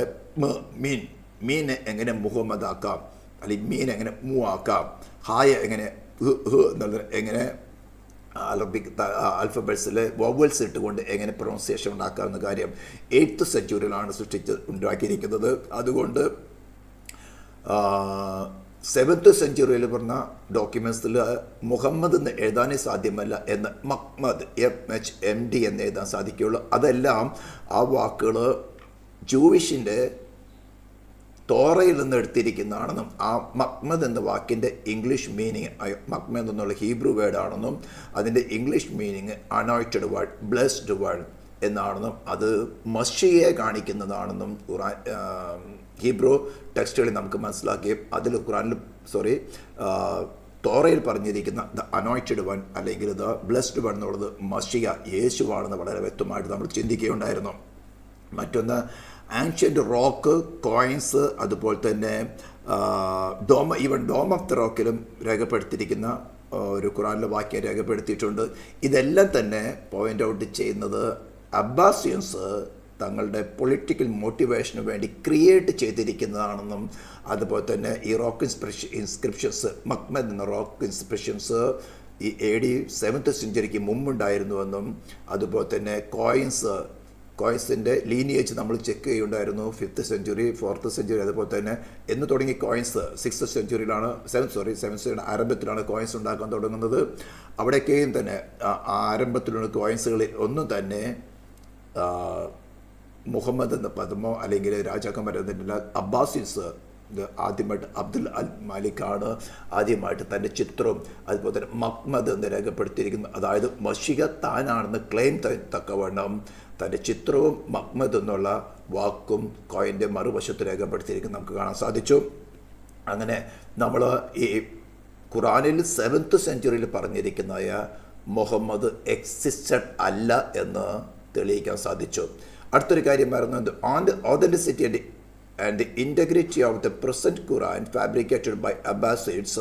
മീനെ എങ്ങനെ മുഹമ്മദ് ആക്കാം, അല്ലെങ്കിൽ മീൻ എങ്ങനെ മൂ ആക്കാം, ഹായ എങ്ങനെ എന്നുള്ളത് എങ്ങനെ അറബിക് ആൽഫബറ്റ്സിലെ വൊവൽസ് ഇട്ടുകൊണ്ട് എങ്ങനെ പ്രൊണൗൺസിയേഷൻ ഉണ്ടാക്കാവുന്ന കാര്യം 8th സെഞ്ച്വറിയിലാണ് ഉണ്ടാക്കിയിരിക്കുന്നത്. അതുകൊണ്ട് 7th സെഞ്ച്വറിയിൽ പറഞ്ഞ ഡോക്യുമെൻറ്റ്സിൽ മുഹമ്മദ് എന്ന് എഴുതാനേ സാധ്യമല്ല എന്ന് മഹ്മദ് MHMD എന്ന് എഴുതാൻ സാധിക്കുകയുള്ളൂ. അതെല്ലാം ആ വാക്കുകൾ ജൂവിഷിൻ്റെ തോറയിൽ നിന്ന് എടുത്തിരിക്കുന്നതാണെന്നും ആ മഹ്മദ് എന്ന വാക്കിൻ്റെ ഇംഗ്ലീഷ് മീനിങ് മഹ്മദ് എന്നുള്ള ഹീബ്രു വേർഡാണെന്നും അതിൻ്റെ English meaning anointed word, blessed word എന്നാണെന്നും അത് മഷിയെ കാണിക്കുന്നതാണെന്നും ഹീബ്രു ടെക്സ്റ്റുകളിൽ നമുക്ക് മനസ്സിലാക്കുകയും അതിൽ തോറയിൽ പറഞ്ഞിരിക്കുന്ന ദ അനോയിറ്റഡ് വൺ അല്ലെങ്കിൽ ദ ബ്ലെസ്ഡ് വൺ എന്നുള്ളത് മഷിയ യേശുവാണെന്ന് വളരെ വ്യക്തമായിട്ട് നമ്മൾ ചിന്തിക്കുകയുണ്ടായിരുന്നു. മറ്റൊന്ന് ആൻഷ്യൻ്റ് റോക്ക്, കോയിൻസ്, അതുപോലെ തന്നെ ഡോം ഓഫ് ദ റോക്കിലും രേഖപ്പെടുത്തിയിരിക്കുന്ന ഒരു ഖുറാനിലെ വാക്യം രേഖപ്പെടുത്തിയിട്ടുണ്ട്. ഇതെല്ലാം തന്നെ പോയിൻ്റ് ഔട്ട് ചെയ്യുന്നത് അബ്ബാസിയൻസ് തങ്ങളുടെ പൊളിറ്റിക്കൽ മോട്ടിവേഷന് വേണ്ടി ക്രിയേറ്റ് ചെയ്തിരിക്കുന്നതാണെന്നും അതുപോലെ തന്നെ ഈ റോക്ക് ഇൻസ്ക്രിപ്ഷൻസ് മഹ്മദ് എന്ന റോക്ക് ഇൻസ്ക്രിപ്ഷൻസ് ഈ AD 7th സെഞ്ച്വറിക്ക് മുമ്പുണ്ടായിരുന്നുവെന്നും അതുപോലെ തന്നെ കോയിൻസിൻ്റെ ലീനിയേജ് നമ്മൾ ചെക്ക് ചെയ്യുന്നുണ്ടായിരുന്നു. 5th സെഞ്ച്വറി, 4th സെഞ്ച്വറി, അതുപോലെ തന്നെ എന്ന് തുടങ്ങി കോയിൻസ് 6th സെഞ്ച്വറിയിലാണ് 7th സെഞ്ച്വറിയുടെ ആരംഭത്തിലാണ് കോയിൻസ് ഉണ്ടാക്കാൻ തുടങ്ങുന്നത്. അവിടേക്കും തന്നെ ആരംഭത്തിലുള്ള കോയിൻസുകളിൽ ഒന്നും തന്നെ മുഹമ്മദ് എന്ന പദമോ അല്ലെങ്കിൽ രാജാക്കന്മാരെന്നില്ല. അബ്ബാസിൻസ് ആദ്യമായിട്ട് അബ്ദുൽ അൽ മാലിക്കാണ് ആദ്യമായിട്ട് തൻ്റെ ചിത്രവും അതുപോലെ തന്നെ മഹ്മദ് എന്ന് രേഖപ്പെടുത്തിയിരിക്കുന്നത്. അതായത് മഷിക താനാണെന്ന് ക്ലെയിം തക്കവണ്ണം തൻ്റെ ചിത്രവും മഹ്മദ് എന്നുള്ള വാക്കും കോയിൻ്റെ മറുവശത്ത് രേഖപ്പെടുത്തിയിരിക്കുന്നത് നമുക്ക് കാണാൻ സാധിച്ചു. അങ്ങനെ നമ്മൾ ഈ ഖുറാനിൽ 7th സെഞ്ച്വറിയിൽ പറഞ്ഞിരിക്കുന്നതായ മുഹമ്മദ് എക്സിസ്റ്റഡ് അല്ല എന്ന് തെളിയിക്കാൻ സാധിച്ചു. അടുത്തൊരു കാര്യം പറയുന്നത് authenticity and the integrity of the present Quran fabricated by Abbasids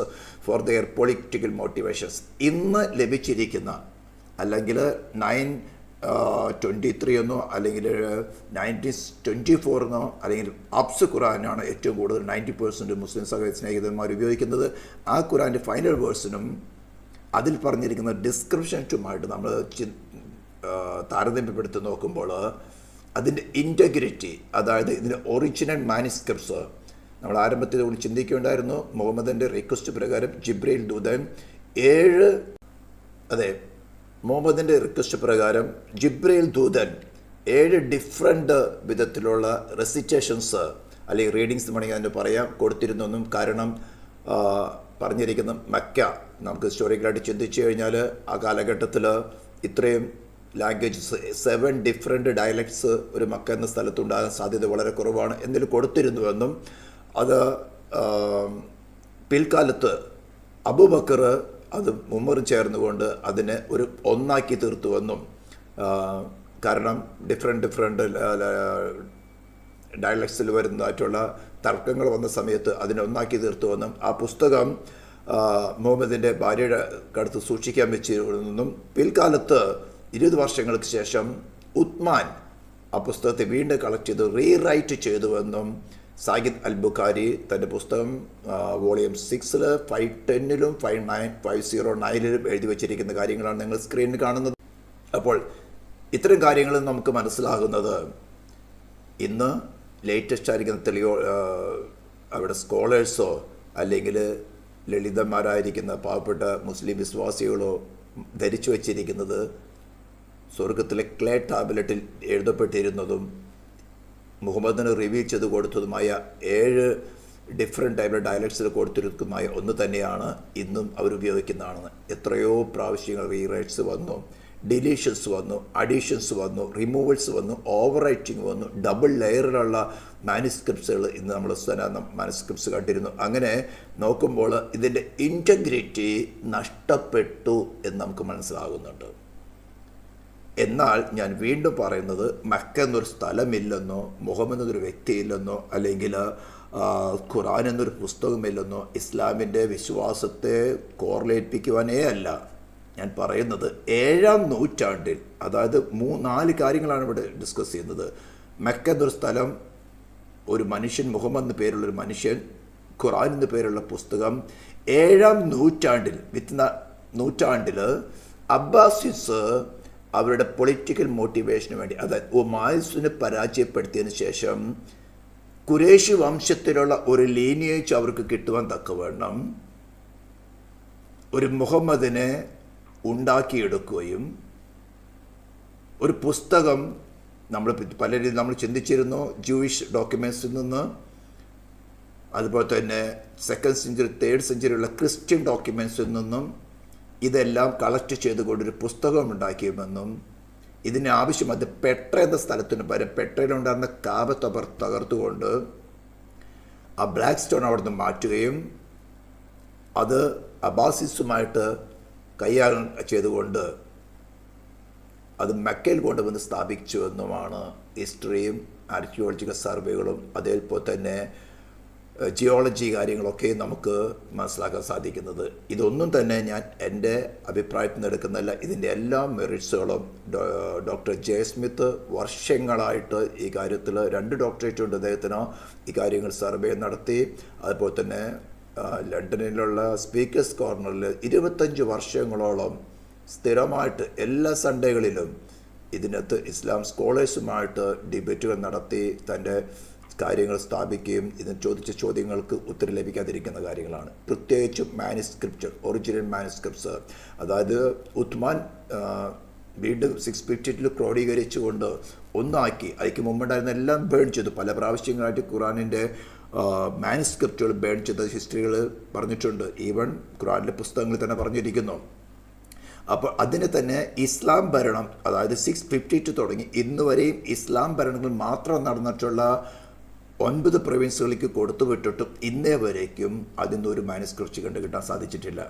for their political motivations. ഇന്ന് ലഭിച്ചിരിക്കുന്ന അല്ലെങ്കിൽ 923 എന്നോ അല്ലെങ്കിൽ 1924 എന്നോ അല്ലെങ്കിൽ അബ്സ് ഖുറാനാണ് ഏറ്റവും കൂടുതൽ 90% മുസ്ലിം സ്നേഹിതന്മാർ ഉപയോഗിക്കുന്നത്. ആ ഖുറാൻ്റെ ഫൈനൽ വേഴ്സിനും അതിൽ പറഞ്ഞിരിക്കുന്ന ഡിസ്ക്രിപ്ഷൻസുമായിട്ട് നമ്മൾ താരതമ്യപ്പെടുത്തി നോക്കുമ്പോൾ അതിൻ്റെ ഇൻറ്റഗ്രിറ്റി, അതായത് ഇതിൻ്റെ ഒറിജിനൽ മാനുസ്ക്രിപ്റ്റ്സ് നമ്മൾ ആരംഭത്തിൽ കൂടി ചിന്തിക്കുകയുണ്ടായിരുന്നു. മുഹമ്മദിൻ്റെ റിക്വസ്റ്റ് പ്രകാരം ജിബ്രീൽ ദൂതൻ മുഹമ്മദിൻ്റെ റിക്വസ്റ്റ് പ്രകാരം ജിബ്രീൽ ദൂതൻ 7 ഡിഫറെൻ്റ് വിധത്തിലുള്ള റെസിറ്റേഷൻസ് അല്ലെങ്കിൽ റീഡിങ്സ് വേണമെങ്കിൽ അതിന് പറയാം കൊടുത്തിരുന്നെന്നും. കാരണം പറഞ്ഞിരിക്കുന്ന മക്ക നമുക്ക് ഹിസ്റ്റോറിക്കലായിട്ട് ചിന്തിച്ചു കഴിഞ്ഞാൽ ആ കാലഘട്ടത്തിൽ ഇത്രയും ലാംഗ്വേജസ് 7 ഡിഫറെൻ്റ് ഡയലക്ട്സ് ഒരു മക്ക എന്ന സ്ഥലത്തുണ്ടാകാൻ സാധ്യത വളരെ കുറവാണ് എന്നതിൽ കൊടുത്തിരുന്നുവെന്നും അത് പിൽക്കാലത്ത് അബൂബക്കർ അത് ഉമർ ചേർന്നുകൊണ്ട് അതിനെ ഒരു ഒന്നാക്കി തീർത്തുവെന്നും കാരണം ഡിഫറെൻ്റ് ഡയലക്ട്സിൽ വരുന്നതായിട്ടുള്ള തർക്കങ്ങൾ വന്ന സമയത്ത് അതിനെ ഒന്നാക്കി തീർത്തുവെന്നും ആ പുസ്തകം മുഹമ്മദിൻ്റെ ഭാര്യയുടെ അടുത്ത് സൂക്ഷിക്കാൻ വെച്ചിരുന്നെന്നും പിൽക്കാലത്ത് 20 വർഷങ്ങൾക്ക് ശേഷം ഉത്മാൻ ആ പുസ്തകത്തെ വീണ്ടും കളക്ട് ചെയ്ത് റീറൈറ്റ് ചെയ്തുവെന്നും സാഹിദ് അൽ ബുഖാരി തൻ്റെ പുസ്തകം വോളിയം 6 510 509 എഴുതി വച്ചിരിക്കുന്ന കാര്യങ്ങളാണ് നിങ്ങൾ സ്ക്രീനിൽ കാണുന്നത്. അപ്പോൾ ഇത്തരം കാര്യങ്ങൾ നമുക്ക് മനസ്സിലാകുന്നത് ഇന്ന് ലേറ്റസ്റ്റ് ആയിരിക്കുന്ന അവിടെ സ്കോളേഴ്സോ അല്ലെങ്കിൽ ലളിതന്മാരായിരിക്കുന്ന പാവപ്പെട്ട മുസ്ലിം വിശ്വാസികളോ ധരിച്ചു വച്ചിരിക്കുന്നത് സ്വർഗത്തിലെ ക്ലേ ടാബ്ലറ്റിൽ എഴുതപ്പെട്ടിരുന്നതും മുഹമ്മദിന് റിവീൽ ചെയ്ത് കൊടുത്തതുമായ 7 ഡിഫറെൻ്റ് ടൈപ്പിലെ ഡയലക്ട്സിൽ കൊടുത്തിരിക്കുന്നതുമായ ഒന്ന് തന്നെയാണ് ഇന്നും അവരുപയോഗിക്കുന്നതാണെന്ന്. എത്രയോ പ്രാവശ്യങ്ങൾ റീറൈറ്റ്സ് വന്നു, ഡിലീഷൻസ് വന്നു, അഡീഷൻസ് വന്നു, റിമൂവൽസ് വന്നു, ഓവർ റൈറ്റിംഗ് വന്നു, ഡബിൾ ലെയറിലുള്ള മാനുസ്ക്രിപ്റ്റ്സുകൾ ഇന്ന് നമ്മൾ മാനുസ്ക്രിപ്റ്റ്സ് കണ്ടിരുന്നു. അങ്ങനെ നോക്കുമ്പോൾ ഇതിൻ്റെ ഇൻറ്റഗ്രിറ്റി നഷ്ടപ്പെട്ടു എന്ന് നമുക്ക് മനസ്സിലാകുന്നുണ്ട്. എന്നാൽ ഞാൻ വീണ്ടും പറയുന്നത് മക്ക എന്നൊരു സ്ഥലമില്ലെന്നോ മുഹമ്മദ് എന്നൊരു വ്യക്തിയില്ലെന്നോ അല്ലെങ്കിൽ ഖുറാൻ എന്നൊരു പുസ്തകമില്ലെന്നോ ഇസ്ലാമിൻ്റെ വിശ്വാസത്തെ കോറിലേറ്റിപ്പിക്കുവാനേ അല്ല ഞാൻ പറയുന്നത്. 7-ാം നൂറ്റാണ്ടിൽ, അതായത് 4 കാര്യങ്ങളാണ് ഇവിടെ ഡിസ്കസ് ചെയ്യുന്നത്. മക്ക എന്നൊരു സ്ഥലം, ഒരു മനുഷ്യൻ, മുഹമ്മദ് എന്ന പേരുള്ളൊരു മനുഷ്യൻ, ഖുറാൻ എന്ന പേരുള്ള പുസ്തകം. 7-ാം നൂറ്റാണ്ടിൽ അബ്ബാസിസ് അവരുടെ പൊളിറ്റിക്കൽ മോട്ടിവേഷന് വേണ്ടി, അതായത് ഉമായിസിനെ പരാജയപ്പെടുത്തിയതിന് ശേഷം ഖുറേഷി വംശത്തിലുള്ള ഒരു ലീനിയേജ് അവർക്ക് കിട്ടുവാൻ തക്കവണ്ണം ഒരു മുഹമ്മദിനെ ഉണ്ടാക്കിയെടുക്കുകയും ഒരു പുസ്തകം പലരും നമ്മൾ ചിന്തിച്ചിരുന്നു ജൂയിഷ് ഡോക്യുമെൻസിൽ നിന്ന്, അതുപോലെ തന്നെ 2nd സെഞ്ചുറി 3rd സെഞ്ചുറിയുള്ള ക്രിസ്ത്യൻ ഡോക്യുമെൻസിൽ നിന്നും ഇതെല്ലാം കളക്ട് ചെയ്തുകൊണ്ടൊരു പുസ്തകം ഉണ്ടാക്കിയുമെന്നും ഇതിന് ആവശ്യം അത് പെട്ര എന്ന സ്ഥലത്തിന് പകരം പെട്രയിലുണ്ടായിരുന്ന കാബത്ത് അവർ തകർത്തുകൊണ്ട് ആ ബ്ലാക്ക് സ്റ്റോൺ അവിടെ നിന്ന് മാറ്റുകയും അത് അബ്ബാസിസുമായിട്ട് കൈകാര്യം ചെയ്തുകൊണ്ട് അത് മക്കയിൽ കൊണ്ടുവന്ന് സ്ഥാപിച്ചുവെന്നുമാണ് ഹിസ്റ്ററിയും ആർക്കിയോളജിക്കൽ സർവേകളും അതേപോലെ തന്നെ ജിയോളജി കാര്യങ്ങളൊക്കെ നമുക്ക് മനസ്സിലാക്കാൻ സാധിക്കുന്നത്. ഇതൊന്നും തന്നെ ഞാൻ എൻ്റെ അഭിപ്രായത്തിൽ നിന്ന് എടുക്കുന്നതല്ല. ഇതിൻ്റെ എല്ലാ മെറിറ്റ്സുകളും ഡോക്ടർ ജെ സ്മിത്ത് വർഷങ്ങളായിട്ട് ഈ കാര്യത്തിൽ 2 ഡോക്ടറേറ്റ് ഉണ്ട് അദ്ദേഹത്തിന്. ഈ കാര്യങ്ങൾ സർവേ നടത്തി. അതുപോലെ തന്നെ ലണ്ടനിലുള്ള സ്പീക്കേഴ്സ് കോർണറിൽ 25 വർഷങ്ങളോളം സ്ഥിരമായിട്ട് എല്ലാ സൺഡേകളിലും ഇതിനകത്ത് ഇസ്ലാം സ്കോളേഴ്സുമായിട്ട് ഡിബേറ്റുകൾ നടത്തി തൻ്റെ കാര്യങ്ങൾ സ്ഥാപിക്കുകയും ഇതിന് ചോദിച്ച ചോദ്യങ്ങൾക്ക് ഉത്തരം ലഭിക്കാതിരിക്കുന്ന കാര്യങ്ങളാണ്. പ്രത്യേകിച്ചും മാനുസ്ക്രിപ്റ്റ്, ഒറിജിനൽ മാനുസ്ക്രിപ്റ്റ്സ്, അതായത് ഉത്മാൻ വീണ്ടും 652 ക്രോഡീകരിച്ചുകൊണ്ട് ഒന്നാക്കി അതിക്ക് മുമ്പുണ്ടായിരുന്ന എല്ലാം ബേൺ ചെയ്തു. പല പ്രാവശ്യങ്ങളായിട്ട് ഖുറാനിൻ്റെ മാനുസ്ക്രിപ്റ്റുകൾ ബേൺ ചെയ്ത ഹിസ്റ്ററികൾ പറഞ്ഞിട്ടുണ്ട്. ഈവൻ ഖുറാനിലെ പുസ്തകങ്ങളിൽ തന്നെ പറഞ്ഞിരിക്കുന്നു. അപ്പോൾ അതിന് തന്നെ ഇസ്ലാം ഭരണം, അതായത് 652 തുടങ്ങി ഇന്ന് വരെയും ഇസ്ലാം ഭരണങ്ങൾ മാത്രം നടന്നിട്ടുള്ള 9 പ്രൊവിൻസുകളിലേക്ക് കൊടുത്തുവിട്ടിട്ടും ഇന്നേ വരേക്കും അതിന്നൊരു മാനുസ്ക്രിപ്റ്റ് കണ്ടുകിട്ടാൻ സാധിച്ചിട്ടില്ല.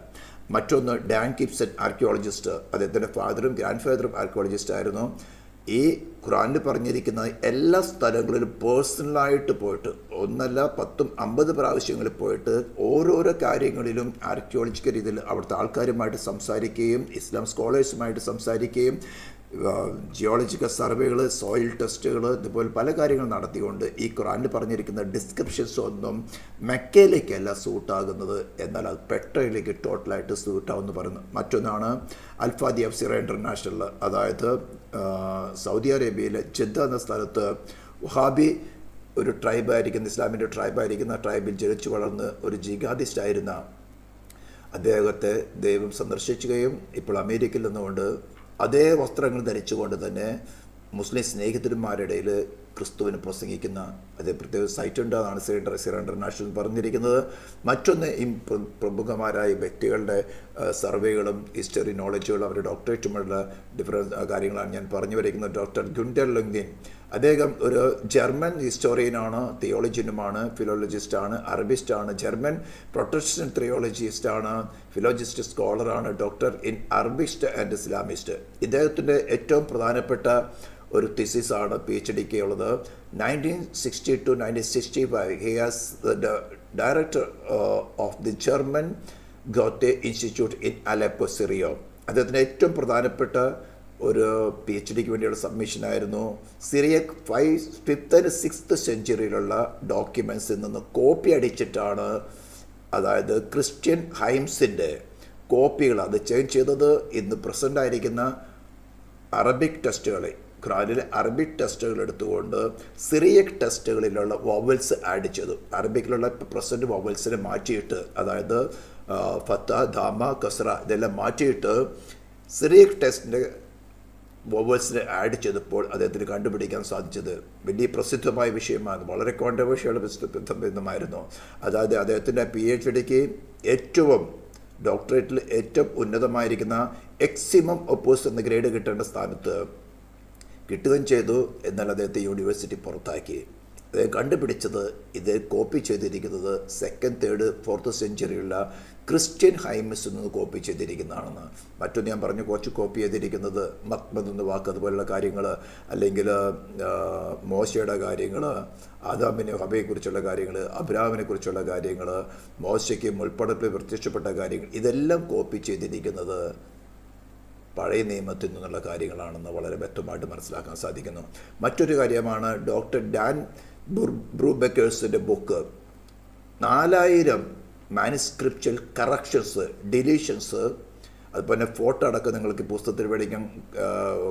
മറ്റൊന്ന് ഡാൻ ഗിബ്സൺ ആർക്കിയോളജിസ്റ്റ്, അദ്ദേഹത്തിൻ്റെ ഫാദറും ഗ്രാൻഡ് ഫാദറും ആർക്കിയോളജിസ്റ്റ് ആയിരുന്നു. ഈ ഖുറാനിൽ പറഞ്ഞിരിക്കുന്ന എല്ലാ സ്ഥലങ്ങളിലും പേഴ്സണലായിട്ട് പോയിട്ട് 1 അല്ല 10 50 പ്രാവശ്യങ്ങളിൽ പോയിട്ട് ഓരോരോ കാര്യങ്ങളിലും ആർക്കിയോളജിക്കൽ രീതിയിൽ അവിടുത്തെ ആൾക്കാരുമായിട്ട് സംസാരിക്കുകയും ഇസ്ലാം സ്കോളേഴ്സുമായിട്ട് സംസാരിക്കുകയും ജിയോളജിക്കൽ സർവേകൾ, സോയിൽ ടെസ്റ്റുകൾ, ഇതുപോലെ പല കാര്യങ്ങൾ നടത്തിക്കൊണ്ട് ഈ ഖുറാനിൽ പറഞ്ഞിരിക്കുന്ന ഡിസ്ക്രിപ്ഷൻസ് ഒന്നും മെക്കയിലേക്കല്ല സൂട്ടാകുന്നത്, എന്നാൽ അത് പെട്രയിലേക്ക് ടോട്ടലായിട്ട് സൂട്ടാവുമെന്ന് പറയുന്നു. മറ്റൊന്നാണ് അൽഫാദി അഫ്സിറ ഇൻ്റർനാഷണൽ, അതായത് സൗദി അറേബ്യയിലെ ജിദ്ദ എന്ന സ്ഥലത്ത് വഹാബി ഒരു ട്രൈബായിരിക്കുന്ന, ഇസ്ലാമിൻ്റെ ട്രൈബായിരിക്കുന്ന ട്രൈബിൽ ജനിച്ചു വളർന്ന് ഒരു ജിഹാദിസ്റ്റായിരുന്ന അദ്ദേഹത്തെ ദൈവം സന്ദർശിക്കുകയും ഇപ്പോൾ അമേരിക്കയിൽ നിന്നുകൊണ്ട് അതേ വസ്ത്രങ്ങൾ ധരിച്ചുകൊണ്ട് തന്നെ മുസ്ലിം സ്നേഹിതന്മാരുടെ ഇടയിൽ ക്രിസ്തുവിന് പ്രസംഗിക്കുന്ന അതേ പ്രത്യേക സൈറ്റ് ഉണ്ടെന്നാണ് സിറ ഇൻ്റർനാഷണൽ പറഞ്ഞിരിക്കുന്നത്. മറ്റൊന്ന് ഈ പ്രമുഖമാരായ വ്യക്തികളുടെ സർവേകളും ഹിസ്റ്ററി നോളജുകളും അവരുടെ ഡോക്ടറേറ്റുമുള്ള ഡിഫറൻറ്റ് കാര്യങ്ങളാണ് ഞാൻ പറഞ്ഞു വരയ്ക്കുന്നത്. ഡോക്ടർ ഗുണ്ടർ ലുംഗിൻ, അദ്ദേഹം ഒരു ജർമ്മൻ ഹിസ്റ്റോറിയനാണ്, തിയോളജിനുമാണ്, ഫിലോളജിസ്റ്റാണ്, അറബിസ്റ്റാണ്, ജർമ്മൻ പ്രൊട്ടസ്റ്റന്റ് തിയോളജിസ്റ്റാണ്, ഫിലോജിസ്റ്റ് സ്കോളറാണ്, doctor in Arabist and Islamist. ഇദ്ദേഹത്തിൻ്റെ ഏറ്റവും പ്രധാനപ്പെട്ട ഒരു തിസിസാണ് PhD ഉള്ളത്. 1960 to 1965 he has the director of the German Goethe Institute in Aleppo, Syria. അദ്ദേഹത്തിൻ്റെ ഏറ്റവും പ്രധാനപ്പെട്ട ഒരു PhDക്ക് വേണ്ടിയുള്ള സബ്മിഷനായിരുന്നു സിറിയക് 5th and 6th സെഞ്ചുറിയിലുള്ള ഡോക്യുമെൻസിൽ നിന്ന് കോപ്പി അടിച്ചിട്ടാണ്, അതായത് ക്രിസ്ത്യൻ ഹൈംസിൻ്റെ കോപ്പികൾ അത് ചേഞ്ച് ചെയ്തത്. ഇന്ന് പ്രസൻ്റ് ആയിരിക്കുന്ന അറബിക് ടെസ്റ്റുകളെ, ഖുറാനിലെ അറബിക് ടെസ്റ്റുകൾ എടുത്തുകൊണ്ട് സിറിയക് ടെസ്റ്റുകളിലുള്ള വവൽസ് ആഡ് ചെയ്തു. അറബിക്കിലുള്ള പ്രസൻറ്റ് വവൽസിനെ മാറ്റിയിട്ട്, അതായത് ഫത്ത, ധാമ, കസ്ര ഇതെല്ലാം മാറ്റിയിട്ട് സിറിയക് ടെസ്റ്റിൻ്റെ വവൽസിനെ ആഡ് ചെയ്തപ്പോൾ അദ്ദേഹത്തിന് കണ്ടുപിടിക്കാൻ സാധിച്ചത് വലിയ പ്രസിദ്ധമായ വിഷയമാണ്. വളരെ കോൺട്രവേഴ്ഷ്യൽ ബന്ധമായിരുന്നു. അതായത് അദ്ദേഹത്തിൻ്റെ PhDക്ക് ഏറ്റവും ഡോക്ടറേറ്റിൽ ഏറ്റവും ഉന്നതമായിരിക്കുന്ന എക്സിമം ഒപ്പോസ് എന്ന ഗ്രേഡ് കിട്ടേണ്ട സ്ഥാനത്ത് കിട്ടുകയും ചെയ്തു. എന്നാൽ അദ്ദേഹത്തെ യൂണിവേഴ്സിറ്റി പുറത്താക്കി. അദ്ദേഹം കണ്ടുപിടിച്ചത് ഇത് കോപ്പി ചെയ്തിരിക്കുന്നത് 2nd, 3rd, 4th സെഞ്ചുറിയുള്ള ക്രിസ്ത്യൻ ഹൈമിസിൽ നിന്ന് കോപ്പി ചെയ്തിരിക്കുന്നതാണെന്ന്. മറ്റൊന്ന് ഞാൻ പറഞ്ഞു, കുറച്ച് കോപ്പി ചെയ്തിരിക്കുന്നത് മക്മദ് എന്ന വാക്ക്, അതുപോലുള്ള കാര്യങ്ങൾ, അല്ലെങ്കിൽ മോശയുടെ കാര്യങ്ങൾ, ആദാമിനെ ഹബയെക്കുറിച്ചുള്ള കാര്യങ്ങൾ, അബ്രാമിനെ കുറിച്ചുള്ള കാര്യങ്ങൾ, മോശയ്ക്ക് മുൾപ്പടപ്പിൽ പ്രത്യക്ഷപ്പെട്ട കാര്യങ്ങൾ, ഇതെല്ലാം കോപ്പി ചെയ്തിരിക്കുന്നത് പഴയ നിയമത്തിൽ നിന്നുള്ള കാര്യങ്ങളാണെന്ന് വളരെ വ്യക്തമായിട്ട് മനസ്സിലാക്കാൻ സാധിക്കുന്നു. മറ്റൊരു കാര്യമാണ് ഡോക്ടർ ഡാൻ ബ്രൂബെക്കേഴ്സിൻ്റെ ബുക്ക്. 4000 മാനുസ്ക്രിപ്ച്വൽ കറക്ഷൻസ്, ഡിലീഷൻസ്, അതുപോലെ ഫോട്ടോ അടക്കം നിങ്ങൾക്ക് പുസ്തകത്തിൽ മേടിക്കാൻ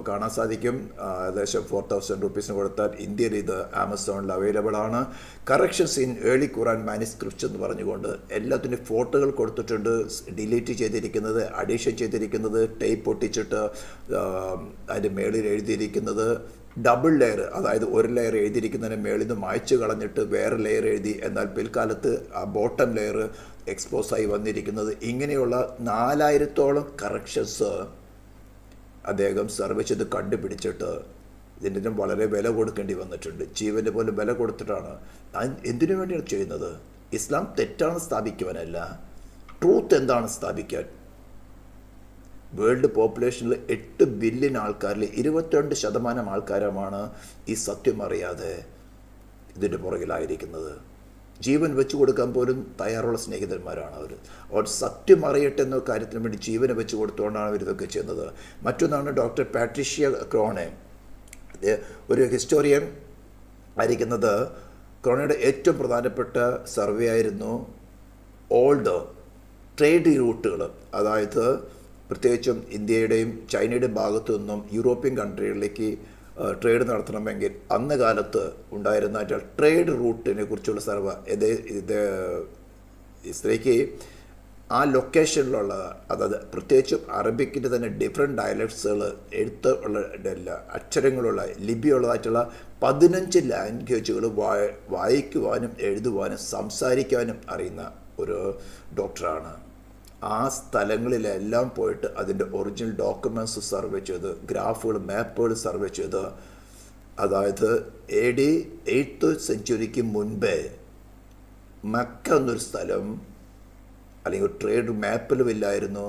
കാണാൻ സാധിക്കും. ഏകദേശം 4000 rupees കൊടുത്താൽ ഇന്ത്യയിൽ ഇത് ആമസോണിൽ അവൈലബിൾ ആണ്. Corrections in early Quran manuscripts എന്ന് പറഞ്ഞുകൊണ്ട് എല്ലാത്തിനും ഫോട്ടോകൾ കൊടുത്തിട്ടുണ്ട്. ഡിലീറ്റ് ചെയ്തിരിക്കുന്നത്, അഡീഷൻ ചെയ്തിരിക്കുന്നത്, ടേപ്പ് ഒട്ടിച്ചിട്ട് അതിൻ്റെ മേളിൽ എഴുതിയിരിക്കുന്നത് ഡബിൾ ലെയർ, അതായത് ഒരു ലെയർ എഴുതിയിരിക്കുന്നതിന് മേളിൽ നിന്ന് മായ്ച്ചു കളഞ്ഞിട്ട് വേറെ ലെയർ എഴുതി, എന്നാൽ പിൽക്കാലത്ത് ആ ബോട്ടം ലെയർ എക്സ്പോസായി വന്നിരിക്കുന്നത്. ഇങ്ങനെയുള്ള 4000-ഓളം കറക്ഷൻസ് അദ്ദേഹം സർവേ ചെയ്ത് കണ്ടുപിടിച്ചിട്ട് ഇതിൻ്റെ വളരെ വില കൊടുക്കേണ്ടി വന്നിട്ടുണ്ട്. ജീവൻ്റെ പോലും വില കൊടുത്തിട്ടാണ്. എന്തിനു വേണ്ടിയാണ് ചെയ്യുന്നത്? ഇസ്ലാം തെറ്റാണ് സ്ഥാപിക്കുവാനല്ല, ട്രൂത്ത് എന്താണ് സ്ഥാപിക്കാൻ. വേൾഡ് പോപ്പുലേഷനിൽ 8 ബില്യൺ ആൾക്കാരിൽ 22% ആൾക്കാരുമാണ് ഈ സത്യം അറിയാതെ ഇതിൻ്റെ പുറകിലായിരിക്കുന്നത്. ജീവൻ വെച്ചു കൊടുക്കാൻ പോലും തയ്യാറുള്ള സ്നേഹിതന്മാരാണ് അവർ. അവർ സത്യം അറിയട്ടെ എന്ന കാര്യത്തിന് വേണ്ടി ജീവനെ വെച്ച് കൊടുത്തുകൊണ്ടാണ് അവരിതൊക്കെ ചെയ്യുന്നത്. മറ്റൊന്നാണ് ഡോക്ടർ പാട്രിഷ്യ ക്രോണെ, ഒരു ഹിസ്റ്റോറിയൻ ആയിരിക്കുന്നത്. ക്രോണയുടെ ഏറ്റവും പ്രധാനപ്പെട്ട സർവേ ആയിരുന്നു ഓൾഡ് ട്രേഡ് റൂട്ടുകൾ, അതായത് പ്രത്യേകിച്ചും ഇന്ത്യയുടെയും ചൈനയുടെയും ഭാഗത്തു നിന്നും യൂറോപ്യൻ കൺട്രികളിലേക്ക് ട്രേഡ് നടത്തണമെങ്കിൽ അന്ന് കാലത്ത് ഉണ്ടായിരുന്ന ട്രേഡ് റൂട്ടിനെ കുറിച്ചുള്ള സർവേ. ഇത് ഇസ്രേക്ക് ആ ലൊക്കേഷനിലുള്ള, അതായത് പ്രത്യേകിച്ചും അറബിക്കിൻ്റെ തന്നെ ഡിഫറെൻറ്റ് ഡയലക്ട്സുകൾ, എഴുത്ത് ഉള്ള അക്ഷരങ്ങളുള്ള ലിപിയുള്ളതായിട്ടുള്ള 15 ലാംഗ്വേജുകൾ വായിക്കുവാനും എഴുതുവാനും സംസാരിക്കാനും അറിയുന്ന ഒരു ഡോക്ടറാണ്. ആ സ്ഥലങ്ങളിലെല്ലാം പോയിട്ട് അതിൻ്റെ ഒറിജിനൽ ഡോക്യുമെൻറ്റ്സ് സർവേ ചെയ്ത്, ഗ്രാഫുകൾ, മാപ്പുകൾ സർവേ ചെയ്ത്, അതായത് AD 8th സെഞ്ചുറിക്ക് മുൻപേ മക്ക എന്നൊരു സ്ഥലം അല്ലെങ്കിൽ ട്രേഡ് മാപ്പിലും ഇല്ലായിരുന്നു,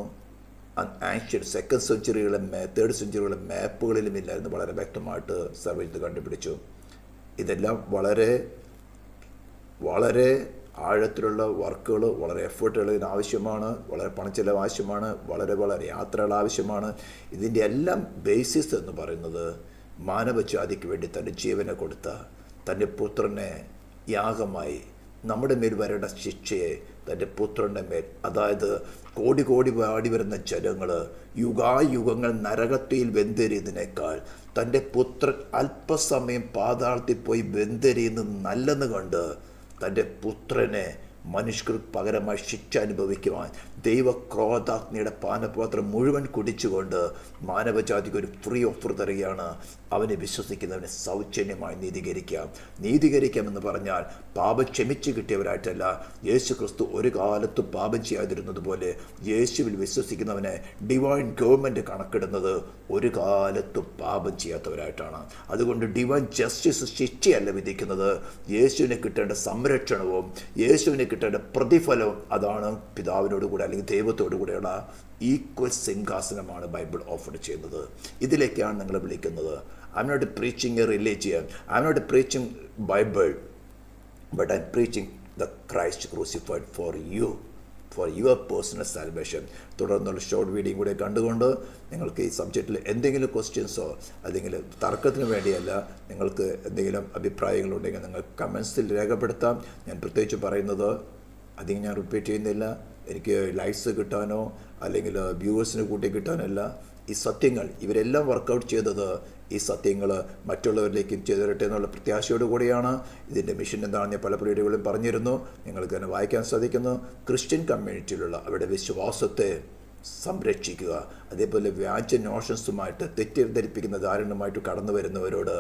ആൻഷ്യൻ സെക്കൻഡ് സെഞ്ചുറികളും തേർഡ് സെഞ്ചുറികളും മാപ്പുകളിലും ഇല്ലായിരുന്നു വളരെ വ്യക്തമായിട്ട് സർവേ ചെയ്ത് കണ്ടുപിടിച്ചു. ഇതെല്ലാം വളരെ വളരെ ആഴത്തിലുള്ള വർക്കുകൾ, വളരെ എഫേർട്ടുകൾ ഇതിനാവശ്യമാണ്, വളരെ പണച്ചെലവ് ആവശ്യമാണ്, വളരെ വളരെ യാത്രകൾ ആവശ്യമാണ്. ഇതിൻ്റെ എല്ലാം ബേസിസ് എന്ന് പറയുന്നത് മാനവജാതിക്ക് വേണ്ടി തൻ്റെ ജീവനെ കൊടുത്ത തൻ്റെ പുത്രനെ യാഗമായി നമ്മുടെ മേൽ വരേണ്ട ശിക്ഷയെ തൻ്റെ പുത്രൻ്റെ മേൽ, അതായത് കോടി കോടി വാടി വരുന്ന ജനങ്ങൾ യുഗായുഗങ്ങൾ നരകത്തിൽ വെന്തെരിയുന്നതിനേക്കാൾ തൻ്റെ പുത്രൻ അല്പസമയം പാതാളത്തിൽ പോയി വെന്തെരിയുന്നത് നല്ലെന്ന് കണ്ട് തൻ്റെ പുത്രനെ മനുഷ്യർക്ക് പകരമായി ശിക്ഷ അനുഭവിക്കുവാൻ ദൈവക്രോധാഗ്നിയുടെ പാനപാത്രം മുഴുവൻ കുടിച്ചുകൊണ്ട് മാനവജാതിക്ക് ഒരു ഫ്രീ ഓഫർ തരികയാണ്. അവനെ വിശ്വസിക്കുന്നവനെ സൗജന്യമായി നീതീകരിക്കാമെന്ന് പറഞ്ഞാൽ പാപം ക്ഷമിച്ചു കിട്ടിയവരായിട്ടല്ല. യേശു ക്രിസ്തു ഒരു കാലത്തും പാപം ചെയ്യാതിരുന്നത് പോലെ യേശുവിൽ വിശ്വസിക്കുന്നവനെ ഡിവൈൻ ഗവൺമെൻറ് കണക്കിടുന്നത് ഒരു കാലത്തും പാപം ചെയ്യാത്തവരായിട്ടാണ്. അതുകൊണ്ട് ഡിവൈൻ ജസ്റ്റിസ് ശിക്ഷയല്ല വിധിക്കുന്നത്, യേശുവിനെ കിട്ടേണ്ട സംരക്ഷണവും യേശുവിനെ കിട്ടേണ്ട പ്രതിഫലവും അതാണ് പിതാവിനോട് കൂടെ അല്ലെങ്കിൽ ദൈവത്തോടു കൂടെയുള്ള ഈക്വൽ സിംഹാസനമാണ് ബൈബിൾ ഓഫർ ചെയ്യുന്നത്. ഇതിലേക്കാണ് നിങ്ങൾ വിളിക്കുന്നത്. I'm not preaching a religion, I'm not preaching Bible, but I'm preaching the Christ crucified for your personal salvation. തുടർന്നുള്ള ഷോർട്ട് വീഡിയോയും കൂടെ കണ്ടുകൊണ്ട് നിങ്ങൾക്ക് ഈ സബ്ജക്റ്റിൽ എന്തെങ്കിലും ക്വസ്റ്റ്യൻസോ അല്ലെങ്കിൽ തർക്കത്തിന് വേണ്ടിയല്ല, നിങ്ങൾക്ക് എന്തെങ്കിലും അഭിപ്രായങ്ങളുണ്ടെങ്കിൽ നിങ്ങൾ കമൻസിൽ രേഖപ്പെടുത്താം. ഞാൻ പ്രത്യേകിച്ച് പറയുന്നത് അധികം ഞാൻ റിപ്പീറ്റ് ചെയ്യുന്നില്ല, എനിക്ക് ലൈക്സ് കിട്ടാനോ അല്ലെങ്കിൽ വ്യൂവേഴ്സിന് കൂട്ടി കിട്ടാനല്ല. ഈ സത്യങ്ങൾ ഇവരെല്ലാം വർക്കൗട്ട് ചെയ്തത് ഈ സത്യങ്ങൾ മറ്റുള്ളവരിലേക്കും ചെയ്തു തരട്ടെ എന്നുള്ള പ്രത്യാശയോടു കൂടിയാണ്. ഇതിൻ്റെ മിഷൻ എന്താണെന്ന് പല വീഡിയോകളും പറഞ്ഞിരുന്നു, നിങ്ങൾക്ക് തന്നെ വായിക്കാൻ സാധിക്കുന്നു. ക്രിസ്ത്യൻ കമ്മ്യൂണിറ്റിയിലുള്ള അവരുടെ വിശ്വാസത്തെ സംരക്ഷിക്കുക, അതേപോലെ വ്യാജ നോഷൻസുമായിട്ട് തെറ്റിദ്ധരിപ്പിക്കുന്ന ധാരണയുമായിട്ട് കടന്നു വരുന്നവരോട്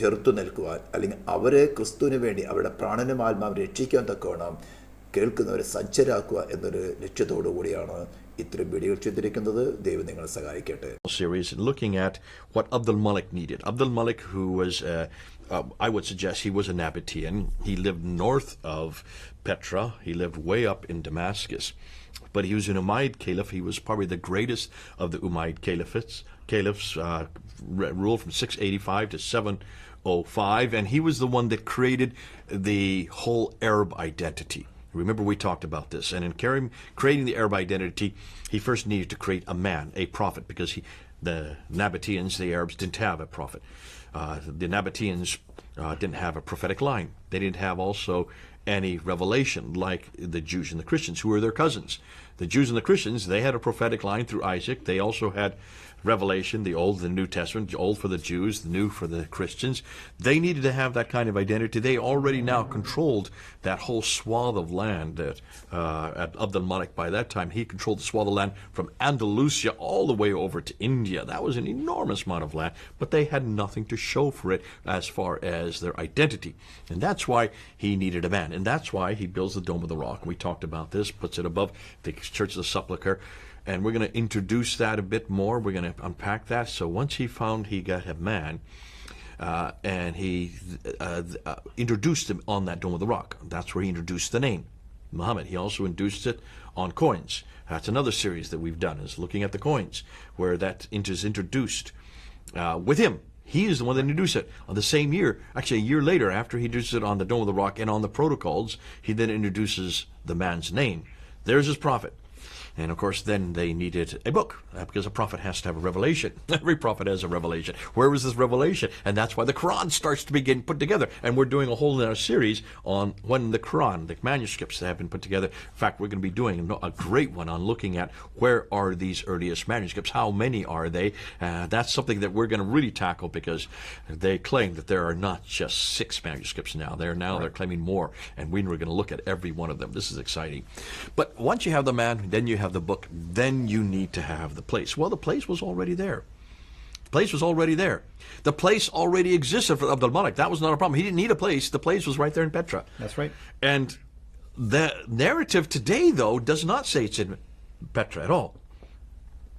ചെറുത്തു നിൽക്കുവാൻ അല്ലെങ്കിൽ അവരെ ക്രിസ്തുവിന് വേണ്ടി അവരുടെ പ്രാണനും ആത്മാവും രക്ഷിക്കാൻ തക്കവണ്ണം കേൾക്കുന്നവരെ സജ്ജരാക്കുക എന്നൊരു ലക്ഷ്യത്തോടു കൂടിയാണ് ഇത്തരം വീഡിയോകൾ ചെയ്തിരിക്കുന്നത്. ദൈവം നിങ്ങളെ സഹായിക്കട്ടെ. Series looking at what Abdul Malik needed. Abdul Malik, who was, I would suggest, he was a Nabatean. He lived north of Petra. He lived way up in Damascus. But he was an Umayyad caliph. He was probably the greatest of the Umayyad caliphs, ruled from 685 to 705. And he was the one that created the whole Arab identity. Remember, we talked about this. And in creating the Arab identity, he first needed to create a man, a prophet, because the Nabateans, the Arabs, didn't have a prophet. The Nabateans didn't have a prophetic line. They didn't have also any revelation like the Jews and the Christians, who were their cousins. The Jews and the Christians, they had a prophetic line through Isaac. They also had Revelation, the Old and the New Testament, the Old for the Jews, the New for the Christians. They needed to have that kind of identity. They already now controlled that whole swath of land that Abdul Malik, by that time, he controlled the swath of land from Andalusia all the way over to India. That was an enormous amount of land, but they had nothing to show for it as far as their identity. And that's why he needed a man. And that's why he builds the Dome of the Rock. We talked about this, puts it above the Church of the Sepulchre. And we're going to introduce that a bit more. We're going to unpack that. So once he found he got a man, and he introduced him on that Dome of the Rock. That's where he introduced the name, Muhammad. He also introduced it on coins. That's another series that we've done, is looking at the coins, where that is introduced with him. He is the one that introduced it. On the same year, actually a year later, after he introduced it on the Dome of the Rock and on the protocols, he then introduces the man's name. There's his prophet. And of course, then they needed a book, because a prophet has to have a revelation. Every prophet has a revelation. Where was this revelation? And that's why the Quran starts to begin put together. And we're doing a whole series on when the Quran, the manuscripts that have been put together. In fact, we're going to be doing a great one on looking at where are these earliest manuscripts, how many are they. That's something that we're going to really tackle, because they claim that there are not just 6 manuscripts now. They're claiming more. And we're going to look at every one of them. This is exciting. But once you have the man, then you have the book, then you need to have the place. Well, the place was already there. The place was already there. The place already existed for Abdul Malik. That was not a problem. He didn't need a place. The place was right there in Petra. That's right. And the narrative today, though, does not say it's in Petra at all.